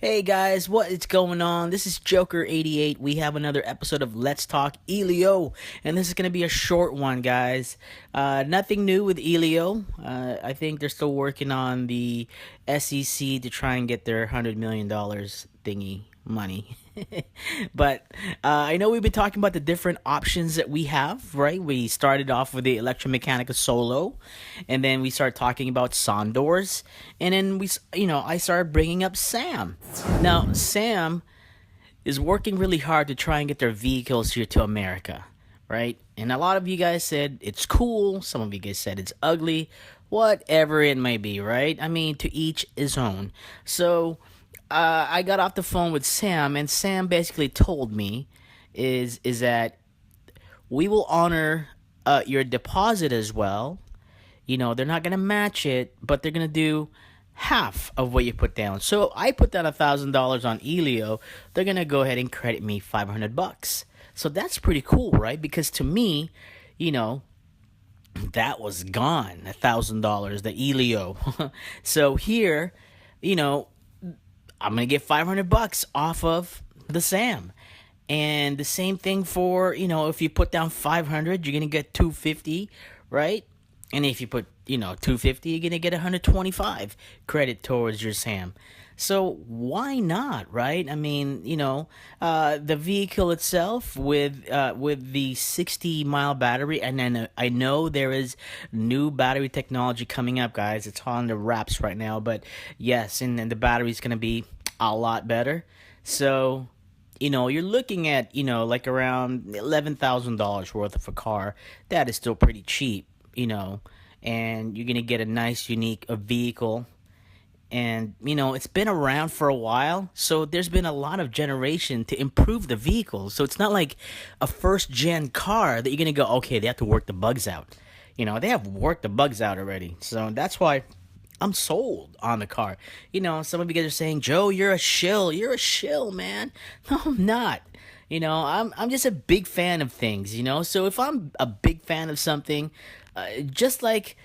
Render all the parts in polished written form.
Hey guys, what is going on? This is Joker88. We have another episode of Let's Talk Elio, and this is going to be a short one, guys. Nothing new with Elio. I think they're still working on the SEC to try and get their $100 million thingy money. But I know we've been talking about the different options that we have, right? We started off with the Electromechanica Solo, and then we started talking about Sondors, and then I started bringing up Sam. Now, Sam is working really hard to try and get their vehicles here to America, right? And a lot of you guys said it's cool. Some of you guys said it's ugly. Whatever it may be, right? I mean, to each his own. So, I got off the phone with Sam, and Sam basically told me is that we will honor your deposit as well. They're not gonna match it, but they're gonna do half of what you put down. So I put down $1,000 on Elio. They're gonna go ahead and credit me $500. So that's pretty cool, right? Because to me, you know, that was gone. $1,000, the Elio. So here, you know, I'm gonna get $500 off of the Sam. And the same thing for, if you put down 500, you're gonna get 250, right? And if you put, 250, you're gonna get 125 credit towards your Sam. So why not, right? I mean, the vehicle itself with the 60-mile battery, and then I know there is new battery technology coming up, guys. It's on the wraps right now, but yes, and the battery's gonna be a lot better. So you're looking at, like around $11,000 worth of a car. That is still pretty cheap, and you're going to get a nice, unique vehicle. And, it's been around for a while, so there's been a lot of generation to improve the vehicle. So it's not like a first gen car that you're going to go, okay, they have to work the bugs out. They have worked the bugs out already. So that's why I'm sold on the car. Some of you guys are saying, Joe, you're a shill. You're a shill, man. No, I'm not. I'm just a big fan of things, So if I'm a big fan of something, just like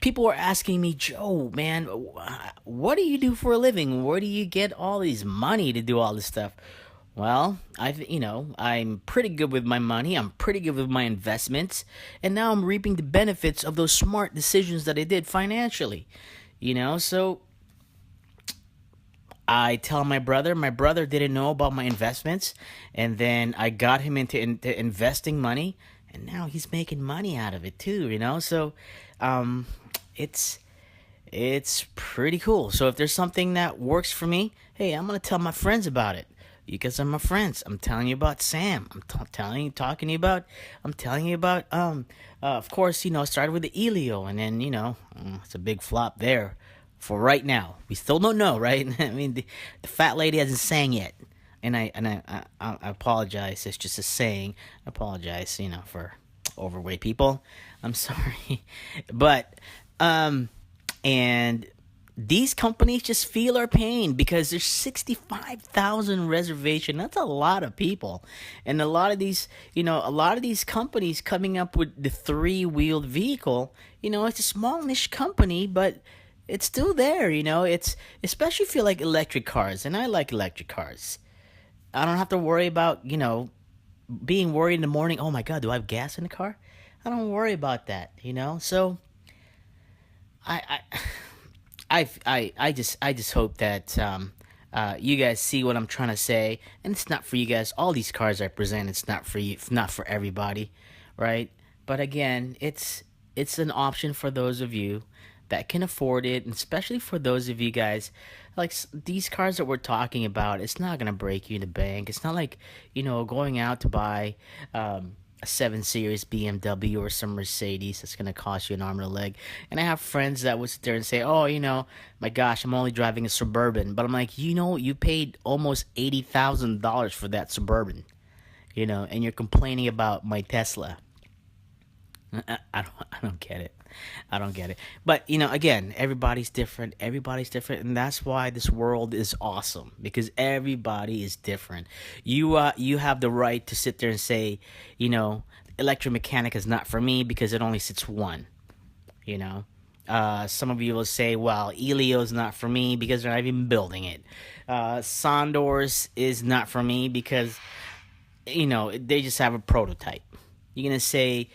people were asking me, Joe, man, what do you do for a living? Where do you get all these money to do all this stuff? Well, I'm pretty good with my money. I'm pretty good with my investments. And now I'm reaping the benefits of those smart decisions that I did financially. So I tell my brother didn't know about my investments, and then I got him into investing money, and now he's making money out of it too, So um, it's it's pretty cool. So if there's something that works for me, hey, I'm gonna tell my friends about it. You guys are my friends. I'm telling you about Sam. I'm telling you about of course, I started with the Elio, and then it's a big flop there for right now. We still don't know, right? I mean, the fat lady hasn't sang yet, and I apologize. It's just a saying. I apologize, for overweight people. I'm sorry, but and these companies just feel our pain because there's 65,000 reservation. That's a lot of people. And a lot of these companies coming up with the three-wheeled vehicle, it's a small niche company, but it's still there, It's especially if you like electric cars, and I like electric cars. I don't have to worry about, being worried in the morning, oh my god, do I have gas in the car? I don't worry about that, So I I just hope that you guys see what I'm trying to say, and it's not for you guys. All these cars I present, it's not for you, not for everybody, right? But again, it's an option for those of you that can afford it, and especially for those of you guys like these cars that we're talking about. It's not gonna break you in the bank. It's not like going out to buy. A 7 Series BMW or some Mercedes that's going to cost you an arm and a leg. And I have friends that would sit there and say, oh, my gosh, I'm only driving a Suburban. But I'm like, you paid almost $80,000 for that Suburban, and you're complaining about my Tesla. I don't get it. I don't get it. But again, everybody's different. Everybody's different, and that's why this world is awesome because everybody is different. You have the right to sit there and say, electromechanic is not for me because it only sits one. You know, Some of you will say, well, Elio's not for me because they're not even building it. Sondors is not for me because, they just have a prototype. You're going to say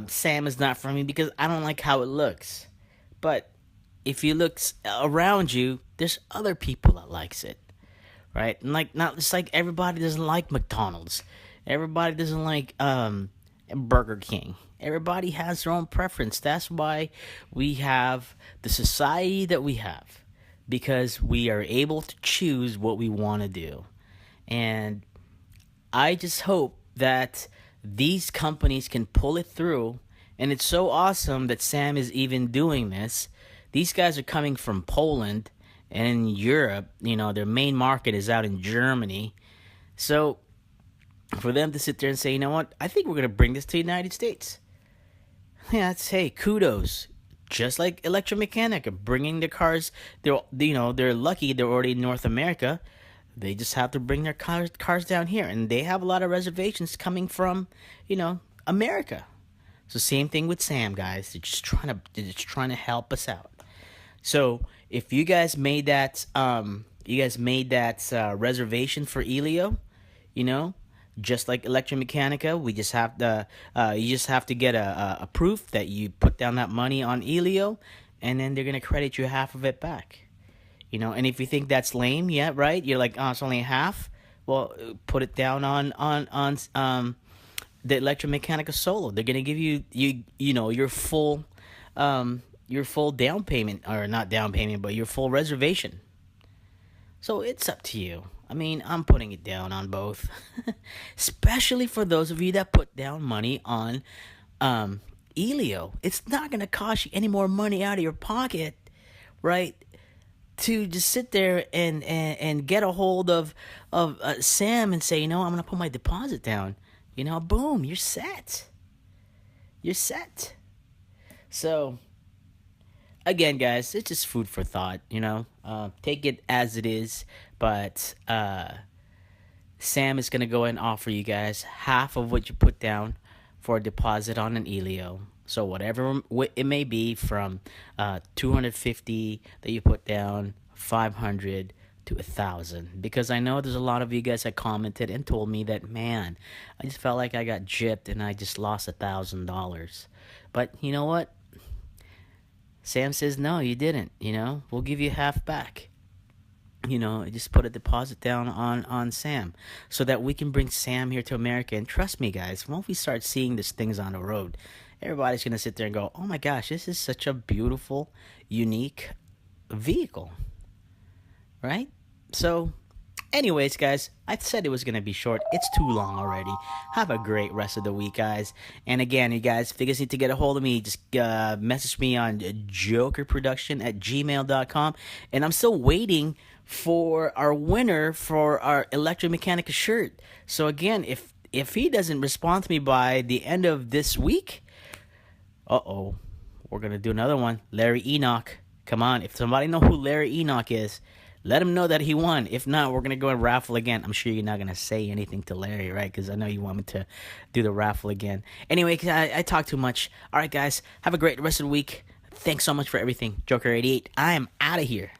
Sam is not for me because I don't like how it looks. But if you look around you, there's other people that likes it, right? And like, not it's like everybody doesn't like McDonald's. Everybody doesn't like Burger King. Everybody has their own preference. That's why we have the society that we have, because we are able to choose what we want to do. And I just hope that these companies can pull it through. And it's so awesome that Sam is even doing this. These guys are coming from Poland and in Europe. Their main market is out in Germany. So for them to sit there and say, you know what, I think we're going to bring this to the United States. Yeah, hey, kudos. Just like Electromechanica bringing their cars, they're lucky they're already in North America. They just have to bring their cars down here, and they have a lot of reservations coming from, America. So same thing with Sam, guys. They're just trying to help us out. So if you guys made that reservation for Elio, you know, just like Electromechanica, we just have to you just have to get a proof that you put down that money on Elio, and then they're gonna credit you half of it back. And if you think that's lame, yeah, right, you're like, oh, it's only half. Well, put it down on the Electromechanica Solo. They're gonna give you your full down payment, or not down payment, but your full reservation. So it's up to you. I mean, I'm putting it down on both, especially for those of you that put down money on Elio. It's not gonna cost you any more money out of your pocket, right? To just sit there and get a hold of Sam and say, I'm gonna put my deposit down. Boom, you're set. You're set. So again, guys, it's just food for thought. Take it as it is. But Sam is gonna go and offer you guys half of what you put down for a deposit on an Elio. So whatever it may be, from 250 that you put down, 500 to 1,000. Because I know there's a lot of you guys that commented and told me that, man, I just felt like I got gypped and I just lost $1,000. But you know what? Sam says, no, you didn't. We'll give you half back. Just put a deposit down on Sam so that we can bring Sam here to America. And trust me, guys, once we start seeing these things on the road, everybody's going to sit there and go, oh my gosh, this is such a beautiful, unique vehicle. Right? So, anyways, guys, I said it was going to be short. It's too long already. Have a great rest of the week, guys. And again, you guys, if you guys need to get a hold of me, just message me on jokerproduction@gmail.com. And I'm still waiting for our winner for our Electromechanica shirt. So again, if he doesn't respond to me by the end of this week, we're going to do another one. Larry Enoch. Come on, if somebody know who Larry Enoch is, let him know that he won. If not, we're going to go and raffle again. I'm sure you're not going to say anything to Larry, right? Because I know you want me to do the raffle again. Anyway, I talk too much. All right, guys. Have a great rest of the week. Thanks so much for everything. Joker88, I am out of here.